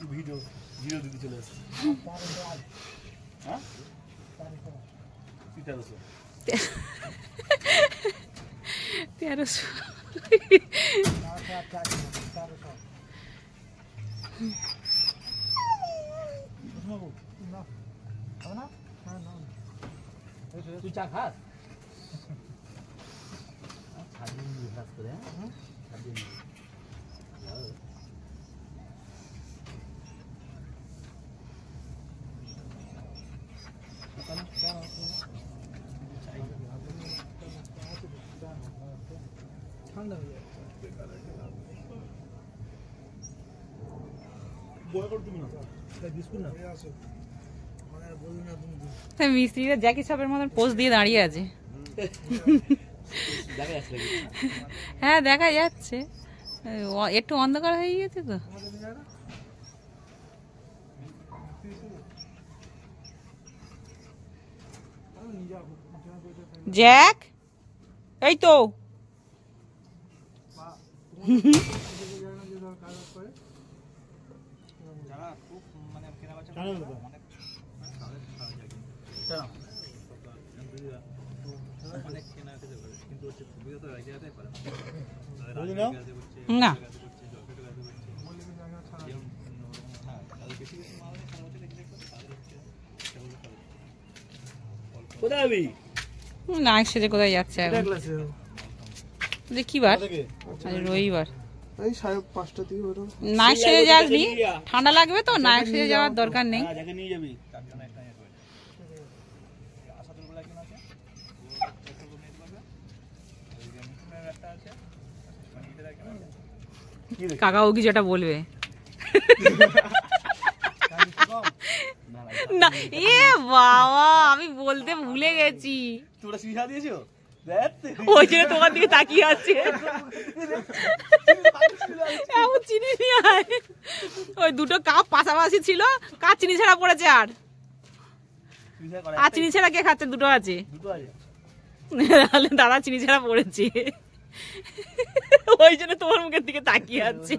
একটু ভিডিও দিতে চলে এসেছি। হ্যাঁ 1300 তুই চা খাস? ঠান্ডা হয়ে যাচ্ছে। মিস্ত্রিরা জ্যাকি সাপের মতন পোজ দিয়ে দাঁড়িয়ে আছে। হ্যাঁ দেখা যাচ্ছে, একটু অন্ধকার হয়ে গেছে তো। জ্যাক এই তো না নায়ক সেজে কোথায় যাচ্ছে এখন? কি বার? রবিবার। নায়ক সেজে যাসনি, ঠান্ডা লাগবে তো, নায়ক সেজে যাওয়ার দরকার নেই। কাকা ও কি যেটা বলবে না, এ বাবা আমি বলতে ভুলে গেছি। তোরা শিখা দিয়েছো? ওই জন্য তোমার দিকে তাকিয়ে আছে। এমন চিনি নিয়ে আয়। ওই দুটো কাপ পাশাপাশি ছিল, কার চিনি ছাড়া পড়েছে? আর চিনি ছাড়া কে খাচ্ছে? দুটো আছে, দাদা চিনি ছাড়া পড়েছে, ওই জন্য তোমার মুখের দিকে তাকিয়ে আছে।